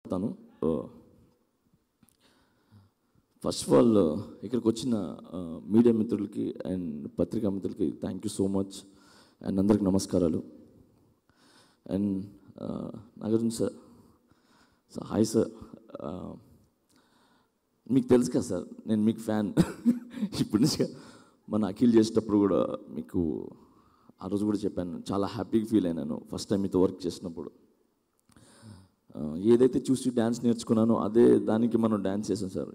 తను first of all ఇక్కడికి వచ్చిన మీడియా మిత్రులకి అండ్ పత్రికా మిత్రులకి thank you so much and అందరికి నమస్కారాలు. And Nagarjuna sir, hi sir. మీకు తెలుసు కదా సార్, నేను మీకు ఫ్యాన్. ఇప్పటి నుంచి మన అఖిల్ చేసేటప్పుడు కూడా మీకు ఆ రోజు కూడా చెప్పాను, చాలా హ్యాపీగా ఫీల్ అయినాను ఫస్ట్ టైం మీతో వర్క్ చేసినప్పుడు. ఏదైతే చూసి డ్యాన్స్ నేర్చుకున్నానో అదే దానికి మనం డ్యాన్స్ చేసాం సార్.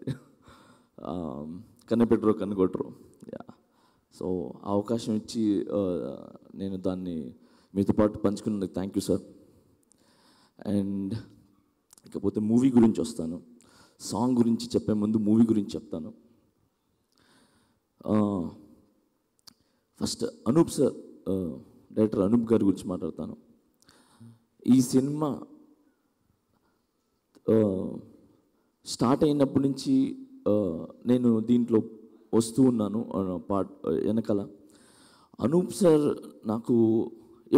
కన్ను పెట్టరు కన్ను కొట్టరు. సో ఆ అవకాశం ఇచ్చి నేను దాన్ని మీతో పాటు పంచుకున్నందుకు థ్యాంక్ యూ సార్. అండ్ ఇకపోతే మూవీ గురించి వస్తాను. సాంగ్ గురించి చెప్పే ముందు మూవీ గురించి చెప్తాను. First Anoop sir, director Anoop గారి గురించి మాట్లాడతాను. ఈ సినిమా స్టార్ట్ అయినప్పటి నుంచి నేను దీంట్లో వస్తూ ఉన్నాను వెనకాల. అనూప్ సార్ నాకు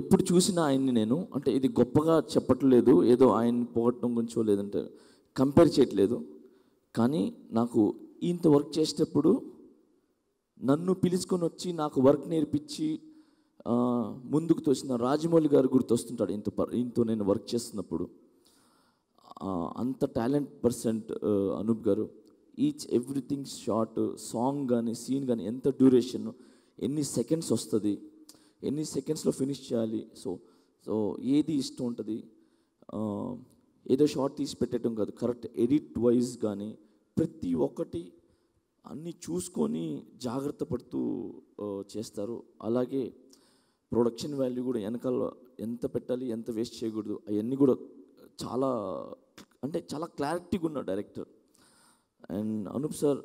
ఎప్పుడు చూసినా ఆయన్ని నేను, అంటే ఇది గొప్పగా చెప్పట్లేదు, ఏదో ఆయన్ని పోగొట్టడం గురించో లేదంటే కంపేర్ చేయట్లేదు, కానీ నాకు ఇంత వర్క్ చేసేటప్పుడు నన్ను పిలుచుకొని వచ్చి నాకు వర్క్ నేర్పించి ముందుకు తోసిన రాజమౌళి గారు గుర్తొస్తుంటాడు ఇంతో నేను వర్క్ చేస్తున్నప్పుడు. అంత టాలెంట్ పర్సెంట్ అనూప్ గారు. ఈచ్ ఎవ్రీథింగ్ షార్ట్, సాంగ్ కానీ సీన్ కానీ ఎంత డ్యూరేషన్, ఎన్ని సెకండ్స్ వస్తుంది, ఎన్ని సెకండ్స్లో ఫినిష్ చేయాలి, సో ఏది ఇష్టం ఉంటుంది. ఏదో షార్ట్ తీసి పెట్టడం కాదు, కరెక్ట్ ఎడిట్ వైజ్ కానీ ప్రతి ఒక్కటి అన్నీ చూసుకొని జాగ్రత్త పడుతూ చేస్తారు. అలాగే ప్రొడక్షన్ వాల్యూ కూడా వెనకాల ఎంత పెట్టాలి, ఎంత వేస్ట్ చేయకూడదు, అవన్నీ కూడా చాలా చాలా క్లారిటీగా ఉన్న director. And Anoop sir,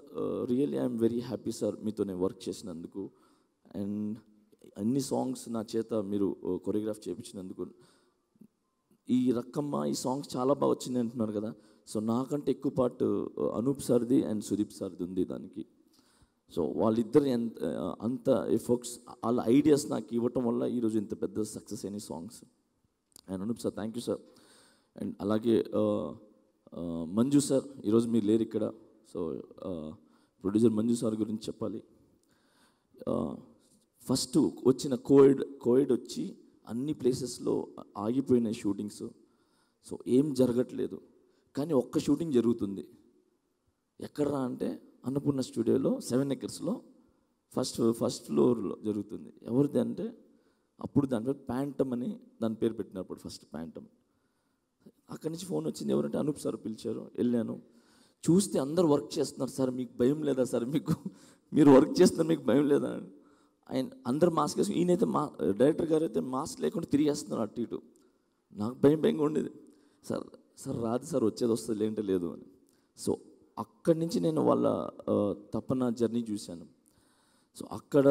really I'm very happy sir మీతో నేను వర్క్ చేసినందుకు. అండ్ అన్ని సాంగ్స్ నా చేత మీరు కొరియోగ్రాఫ్ చేయించినందుకు. ఈ రక్కమ్మ ఈ సాంగ్స్ చాలా బాగా వచ్చింది అంటున్నారు కదా, సో నాకంటే ఎక్కువ పార్ట్ అనూప్ సార్ది అండ్ సుదీప్ సార్ది ఉంది దానికి. సో వాళ్ళిద్దరు అంత ఎఫర్ట్స్, వాళ్ళ ఐడియాస్ నాకు ఇవ్వటం వల్ల ఈరోజు ఇంత పెద్ద సక్సెస్ అయిన songs. And Anoop sir thank you sir. And అలాగే మంజు సార్, ఈరోజు మీరు లేరు ఇక్కడ, సో ప్రొడ్యూసర్ మంజు సార్ గురించి చెప్పాలి. ఫస్ట్ వచ్చిన కోవిడ్ వచ్చి అన్ని ప్లేసెస్లో ఆగిపోయిన షూటింగ్స్, సో ఏం జరగట్లేదు, కానీ ఒక్క షూటింగ్ జరుగుతుంది. ఎక్కడరా అంటే అన్నపూర్ణ స్టూడియోలో 7 acres ఫస్ట్ ఫ్లోర్లో జరుగుతుంది. ఎవరిది అంటే అప్పుడు దాని పేరు ప్యాంటమ్ అని దాని పేరు పెట్టినప్పుడు ఫస్ట్ ప్యాంటమ్. అక్కడి నుంచి ఫోన్ వచ్చింది, ఎవరంటే అనూప్ సార్ పిలిచారు. వెళ్ళాను, చూస్తే అందరు వర్క్ చేస్తున్నారు. సార్ మీకు భయం లేదా సార్, మీరు వర్క్ చేస్తున్నారు మీకు భయం లేదా? ఆయన అందరు మాస్క్ వేసుకుని, ఈయనైతే డైరెక్టర్ గారు అయితే మాస్క్ లేకుండా తిరిగేస్తున్నారు అటు ఇటు. నాకు భయంగా ఉండేది. సార్ రాదు సార్, వచ్చేది వస్తుంది లేదంటే లేదు అని. సో అక్కడి నుంచి నేను వాళ్ళ తపన జర్నీ చూశాను. సో అక్కడ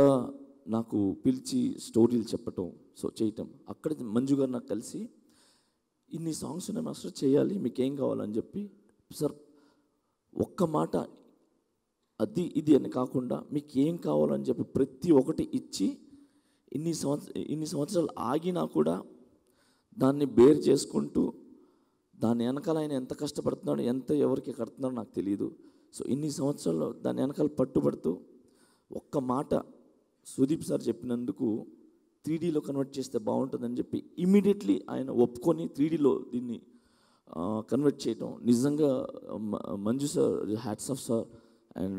నాకు పిలిచి స్టోరీలు చెప్పటం, సో చేయటం. అక్కడ మంజు గారు నాకు కలిసి, ఇన్ని సాంగ్స్ ఉన్నాయి మాస్టర్, చేయాలి, మీకేం కావాలని చెప్పి, సార్ ఒక్క మాట అది ఇది అని కాకుండా మీకు ఏం కావాలని చెప్పి ప్రతి ఒక్కటి ఇచ్చి, ఇన్ని సంవత్సరాలు ఆగినా కూడా దాన్ని బేర్ చేసుకుంటూ, దాని వెనకాల ఆయన ఎంత కష్టపడుతున్నాడో, ఎంత ఎవరికి కడుతున్నాడో నాకు తెలియదు. సో ఇన్ని సంవత్సరాల్లో దాని వెనకాల పట్టుబడుతూ ఒక్క మాట సుదీప్ సార్ చెప్పినందుకు 3Dలో కన్వర్ట్ చేస్తే బాగుంటుందని చెప్పి ఇమీడియట్లీ ఆయన ఒప్పుకొని 3Dలో దీన్ని కన్వర్ట్ చేయటం నిజంగా Manju sir hats off sir. And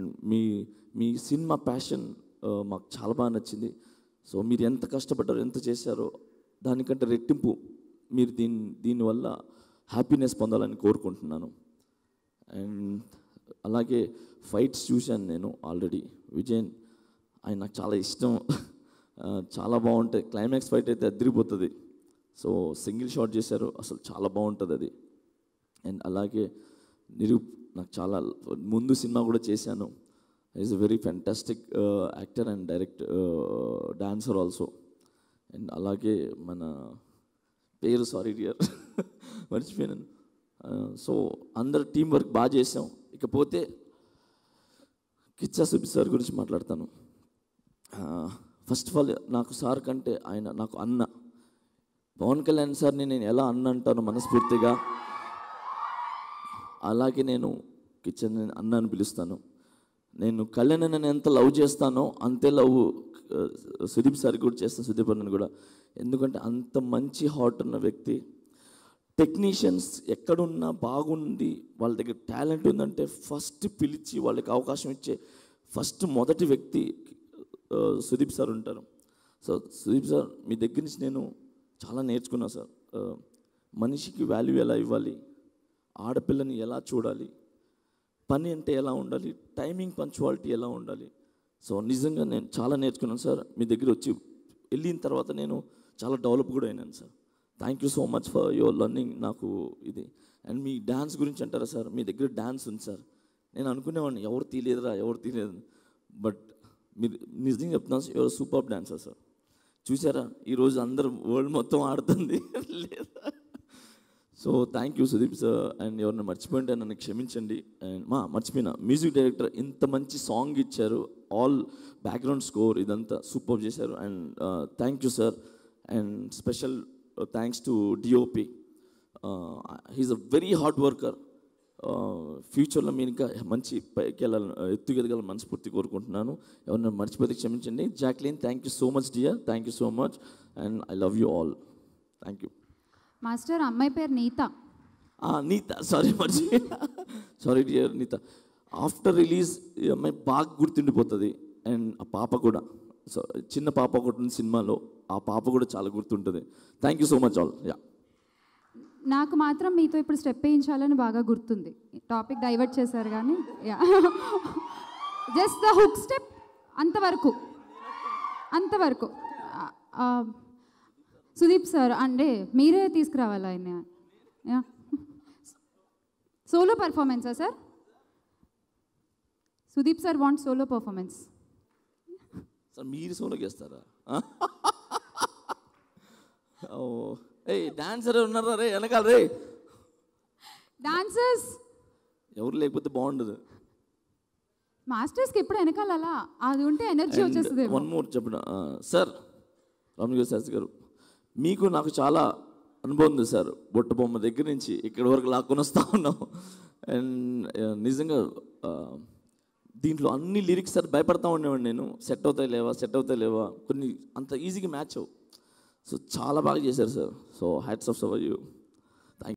me cinema passion మాకు చాలా బాగా నచ్చింది. సో మీరు ఎంత కష్టపడ్డారో, ఎంత చేశారో దానికంటే రెట్టింపు మీరు దీనివల్ల హ్యాపీనెస్ పొందాలని కోరుకుంటున్నాను. అండ్ అలాగే ఫైట్స్ చూశాను నేను ఆల్రెడీ. విజయన్ ఆయన నాకు చాలా ఇష్టం, చాలా బాగుంటాయి. క్లైమాక్స్ ఫైట్ అయితే అదిరిపోతుంది. సో సింగిల్ షాట్ చేశారు, అసలు చాలా బాగుంటుంది అది. అండ్ అలాగే నాకు చాలా ముందు సినిమా కూడా చేశాను. Is a very fantastic actor and dancer also. And అలాగే మన పేరు సారీ డియర్ మర్చిపోయాను. సో అందరు టీం వర్క్ బాగా చేసాం. ఇకపోతే కిచ్చా సుబ్బి సార్ గురించి మాట్లాడతాను. ఫస్ట్ ఆఫ్ ఆల్ నాకు సార్ కంటే ఆయన నాకు అన్న. పవన్ కళ్యాణ్ సార్ని నేను ఎలా అన్న అంటాను మనస్ఫూర్తిగా. అలాగే నేను కిచెన్ అన్న అని పిలుస్తాను. నేను కళ్యాణ్ అన్నని ఎంత లవ్ చేస్తానో అంతే లవ్ సుదీప్ సార్ కూడా చేస్తాను, సుదీప్ అన్నని కూడా. ఎందుకంటే అంత మంచి హార్ట్ ఉన్న వ్యక్తి. టెక్నీషియన్స్ ఎక్కడున్నా బాగుంది, వాళ్ళ దగ్గర టాలెంట్ ఉందంటే ఫస్ట్ పిలిచి వాళ్ళకి అవకాశం ఇచ్చే మొదటి వ్యక్తి సుదీప్ సార్ ఉంటారు. సో సుదీప్ సార్ మీ దగ్గర నుంచి నేను చాలా నేర్చుకున్నాను సార్. మనిషికి వాల్యూ ఎలా ఇవ్వాలి, ఆడపిల్లని ఎలా చూడాలి, పని అంటే ఎలా ఉండాలి, టైమింగ్ పంచువాలిటీ ఎలా ఉండాలి. సో నిజంగా నేను చాలా నేర్చుకున్నాను సార్. మీ దగ్గర వచ్చి వెళ్ళిన తర్వాత నేను చాలా డెవలప్ కూడా అయినాను sir. Thank you so much for your learning నాకు ఇది. అండ్ మీ డ్యాన్స్ గురించి అంటారా సార్, మీ దగ్గర డ్యాన్స్ ఉంది సార్. నేను అనుకునేవాడిని ఎవరు తీయలేదు, బట్ మీరు నిజంగా చెప్తున్నాను, యువర్ సూపర్ డాన్సర్ సార్. చూసారా ఈరోజు అందరూ వరల్డ్ మొత్తం ఆడుతుంది లేదా. So thank you Sudeep sir. And ఎవరిని మర్చిపోయింటే నన్ను క్షమించండి. అండ్ మర్చిపోయినా మ్యూజిక్ డైరెక్టర్ ఇంత మంచి సాంగ్ ఇచ్చారు, ఆల్ బ్యాక్గ్రౌండ్ స్కోర్ ఇదంతా సూపర్ చేశారు. And thank you sir. And special thanks to DOP. He's a very hard worker. ఫ్యూచర్లో మీరు ఇంకా మంచి పైకి ఎత్తుకెదగాలని మనస్ఫూర్తి కోరుకుంటున్నాను. ఎవరైనా మర్చిపోతే క్షమించండి. Jacqueline, thank you so much dear, thank you so much. And I love you all. Thank you. Master, అమ్మాయి పేరు Neeta. Neeta, sorry dear Neeta. After release ఈ అమ్మాయి బాగా గుర్తుండిపోతుంది. అండ్ ఆ పాప కూడా, సో చిన్న పాప ఒకటి ఉంది సినిమాలో, ఆ పాప కూడా చాలా గుర్తుంటుంది. Thank you so much all. Yeah, నాకు మాత్రం మీతో ఇప్పుడు స్టెప్ వేయించాలని బాగా గుర్తుంది. టాపిక్ డైవర్ట్ చేశారు కానీ yeah, just the hook step అంతవరకు. సుదీప్ సార్ అంటే మీరే తీసుకురావాలి ఆయన. యా, సోలో పర్ఫార్మెన్సా sir? Sudeep sir want solo performance. Sir మీరు సోలోకి వేస్తారా? ఏ డాన్సర్ ఉన్నారా రే వెనకాల రే? డాన్సర్స్ ఎవరు లేకపోతే బాగుండదు. మాస్టర్స్కి ఎప్పుడు వెనకాల అలా అది ఉంటే ఎనర్జీ వచ్చేస్తుంది. వన్ మోర్ చెప్పిన సార్, రామలింగ శాస్త్రి గారు, మీకు నాకు చాలా అనుభవం ఉంది సార్. బొట్ట బొమ్మ దగ్గర నుంచి ఇక్కడి వరకు లాక్కొని వస్తూ ఉన్నాం. అండ్ నిజంగా దీంట్లో అన్ని లిరిక్స్ సార్ భయపడతా ఉండేవాడిని నేను. సెట్ అవుతాయి లేవా కొన్ని అంత ఈజీగా మ్యాచ్ అవ్వు. సో చాలా బాగా చేశారు sir. So hats off for you.